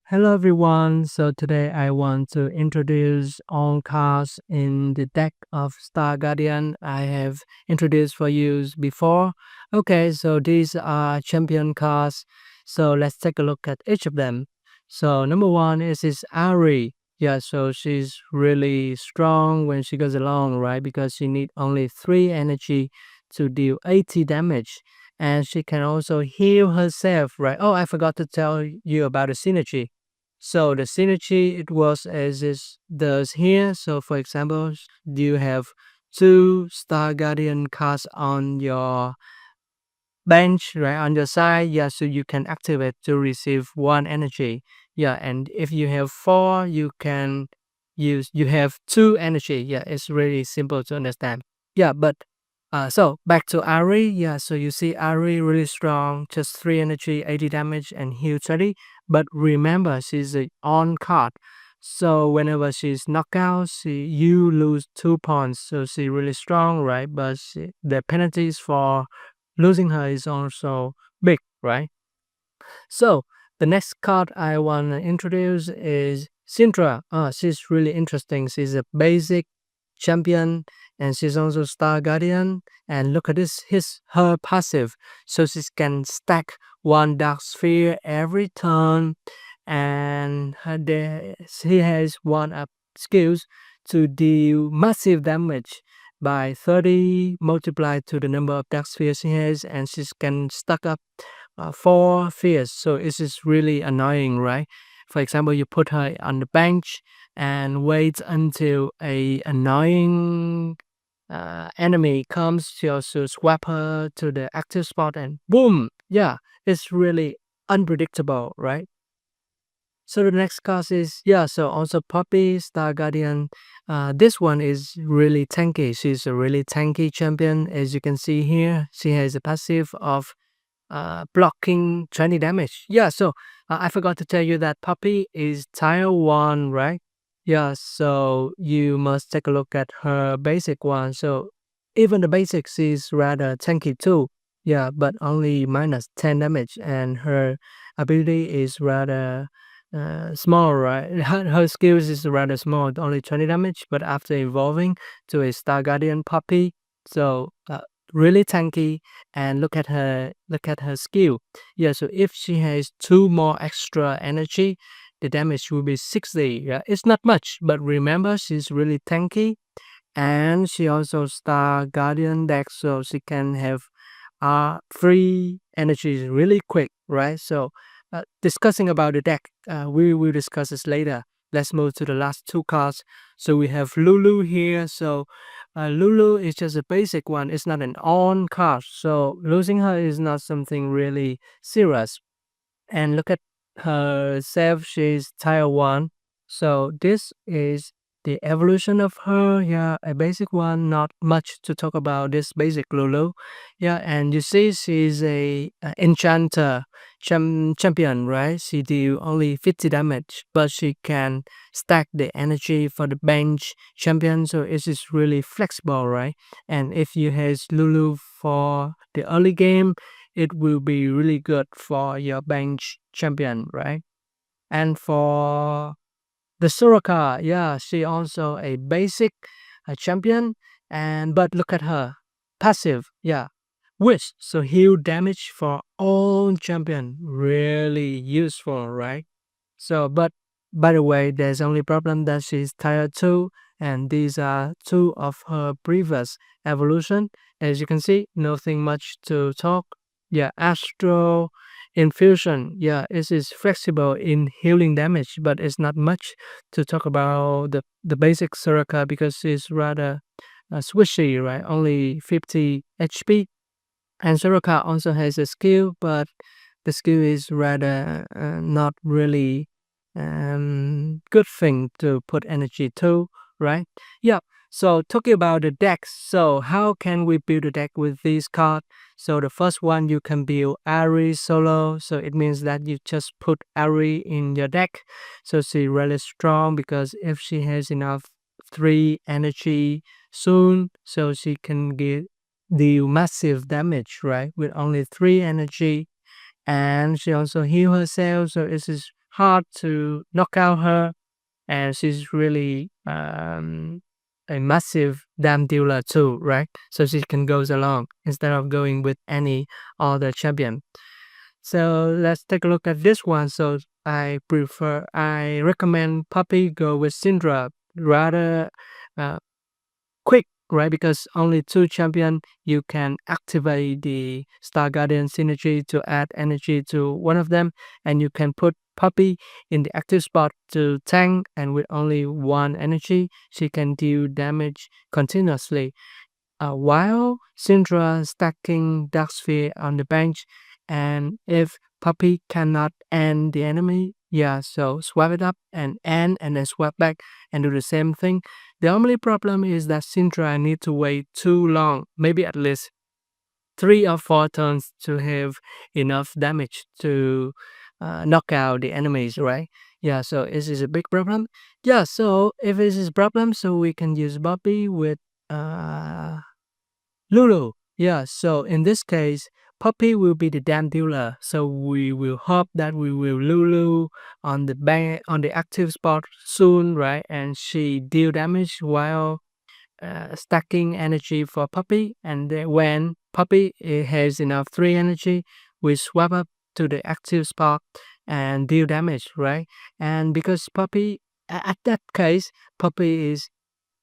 Hello everyone. So today I want to introduce all cards in the deck of Star Guardian I have introduced for you before. Okay, so these are champion cards. So let's take a look at each of them. So number one is Ari. Yeah, so she's really strong when she goes along, right? Because she need only 3 energy to deal 80 damage. And she can also heal herself, right? Oh, I forgot to tell you about the synergy. So the synergy it was as it does here. So for example, you have 2 Star Guardian cards on your bench, right, on your side. Yeah, so you can activate to receive 1 energy. Yeah, and if you have 4, you have 2 energy. Yeah, it's really simple to understand. Yeah, but so back to Ari. Yeah, so you see Ari really strong, just 3 energy, 80 damage, and heal 30. But remember, she's a on card. So whenever she's knocked out, you lose 2 points. So she's really strong, right? But the penalties for losing her is also big, right? So the next card I want to introduce is Syndra. She's really interesting. She's a basic champion and she's also Star Guardian. And look at this, her passive. So she can stack 1 Dark Sphere every turn. And she has 1 up skills to deal massive damage by 30 multiplied to the number of Dark Spheres she has. And she can stack up 4 fears. So it is really annoying, right? For example, you put her on the bench and wait until a annoying enemy comes to also swap her to the active spot and boom. Yeah, it's really unpredictable, right? So the next card is, yeah, so also Poppy, Star Guardian. This one is really tanky. She's a really tanky champion. As you can see here, she has a passive of blocking 20 damage. Yeah, so I forgot to tell you that Puppy is tier 1, right? Yeah, so you must take a look at her basic one. So even the basics is rather tanky too. Yeah, but only minus 10 damage, and her ability is rather small, right? Her skills is rather small, only 20 damage, but after evolving to a Star Guardian Puppy, so really tanky. And look at her skill. Yeah, so if she has 2 more extra energy, the damage will be 60. Yeah, it's not much, but remember she's really tanky, and she also Star Guardian deck, so she can have free energy really quick, right? So discussing about the deck, we will discuss this later. Let's move to the last 2 cards. So we have Lulu here. So Lulu is just a basic one. It's not an on card. So losing her is not something really serious. And look at herself, she's tier 1. So this is the evolution of her. Yeah, a basic one, not much to talk about this basic Lulu. Yeah, and you see she's a enchanter champion, right? She deal only 50 damage, but she can stack the energy for the bench champion, so it is really flexible, right? And if you has Lulu for the early game, it will be really good for your bench champion, right? And for the Soraka, yeah, she also a basic champion, and but look at her passive, yeah, wish, so heal damage for all champion, really useful, right? So, but by the way, there's only problem that she's tier 2, and these are 2 of her previous evolution. As you can see, nothing much to talk. Yeah, Astro Infusion. Yeah, it is flexible in healing damage, but it's not much to talk about the basic Soraka because it's rather swishy, right? Only 50 HP. And Soraka also has a skill, but the skill is rather not really good thing to put energy to, right? Yeah. So talking about the decks, so how can we build a deck with these cards? So the first one, you can build Ari solo. So it means that you just put Ari in your deck. So she's really strong because if she has enough 3 energy soon, so she can deal massive damage, right? With only 3 energy, and she also heal herself, so it is hard to knock out her, and she's really a massive damn dealer too, right? So she can go along instead of going with any other champion. So let's take a look at this one. So I recommend Puppy go with Syndra rather uh, quick, right? Because only two champion you can activate the Star Guardian synergy to add energy to one of them, and you can put Puppy in the active spot to tank, and with only one energy, she can deal damage continuously. While Syndra stacking Darksphere on the bench, and if Puppy cannot end the enemy, yeah, so swap it up and end, and then swap back and do the same thing. The only problem is that Syndra need to wait too long, maybe at least 3 or 4 turns to have enough damage to knock out the enemies, right? Yeah, so this is a big problem. Yeah, so if this is a problem, so we can use Bobby with uh, Lulu. Yeah, so in this case, Puppy will be the damn dealer. So we will hope that we will Lulu on the on the active spot soon, right? And she deal damage while stacking energy for Puppy. And then when Puppy has enough 3 energy, we swap up to the active spot and deal damage, right? And because Puppy, at that case, Puppy is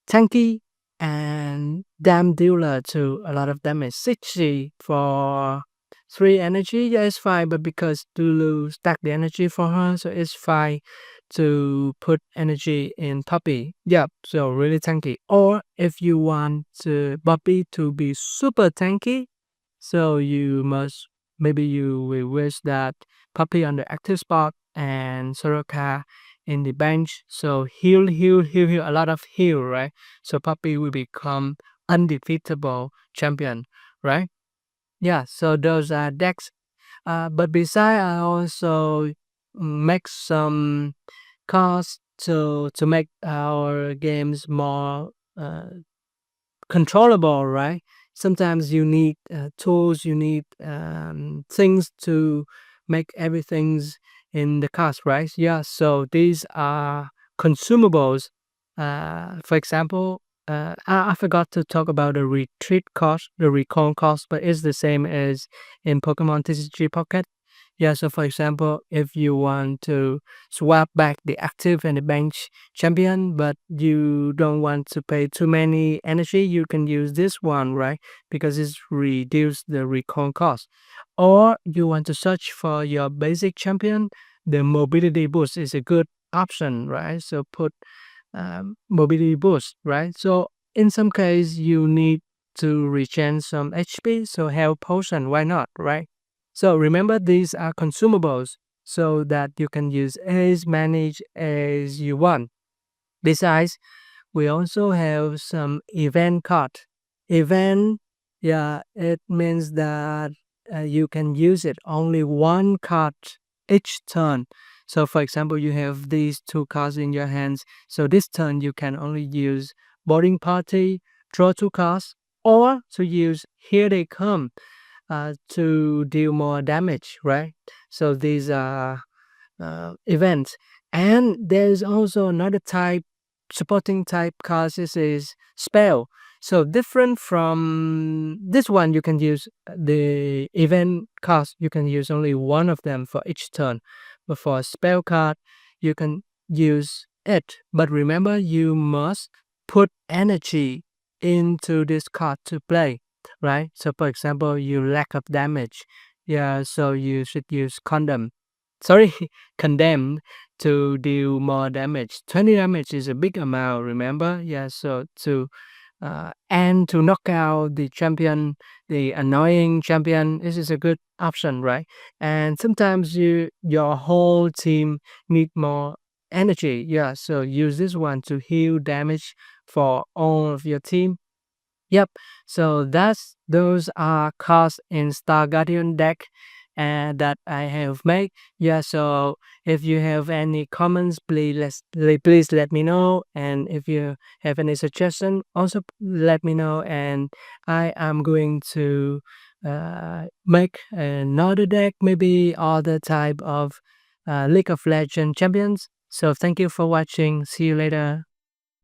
tanky and damn dealer to a lot of damage. 60 for 3 energy, yeah, it's fine, but because Lulu stack the energy for her, so it's fine to put energy in Puppy. Yeah, so really tanky. Or if you want Puppy to be super tanky, so you must maybe you will wish that Puppy on the active spot and Soroka in the bench. So heal, a lot of heal, right? So Puppy will become undefeatable champion, right? Yeah, so those are decks. But besides, I also make some cards to make our games more controllable, right? Sometimes you need tools, you need things to make everything's in the cast, right? Yeah, so these are consumables. For example, I forgot to talk about the retreat cost, the recall cost, but it's the same as in Pokemon TCG Pocket. Yeah, so for example, if you want to swap back the active and the bench champion, but you don't want to pay too many energy, you can use this one, right? Because it's reduce the recall cost. Or you want to search for your basic champion, the mobility boost is a good option, right? So put mobility boost, right? So in some case, you need to regen some HP, so health potion, why not, right? So remember, these are consumables so that you can use as many as you want. Besides, we also have some event card. Event, yeah, it means that you can use it only one card each turn. So for example, you have these 2 cards in your hands. So this turn you can only use boarding party, draw 2 cards, or to use here they come to deal more damage, right? So these are events. And there's also another type, supporting type cards is spell. So different from this one, you can use the event cards, you can use only one of them for each turn. But for a spell card, you can use it. But remember, you must put energy into this card to play, right? So for example, you lack of damage. Yeah, so you should use condom. Sorry, condemned to deal more damage. 20 damage is a big amount, remember? Yeah, so and to knock out the champion, the annoying champion, this is a good option, right? And sometimes your whole team need more energy. Yeah, so use this one to heal damage for all of your team. Yep. So those are cards in Star Guardian deck and that I have made. Yeah. So if you have any comments, please let me know. And if you have any suggestion, also let me know. And I am going to make another deck, maybe other type of League of Legends champions. So thank you for watching. See you later.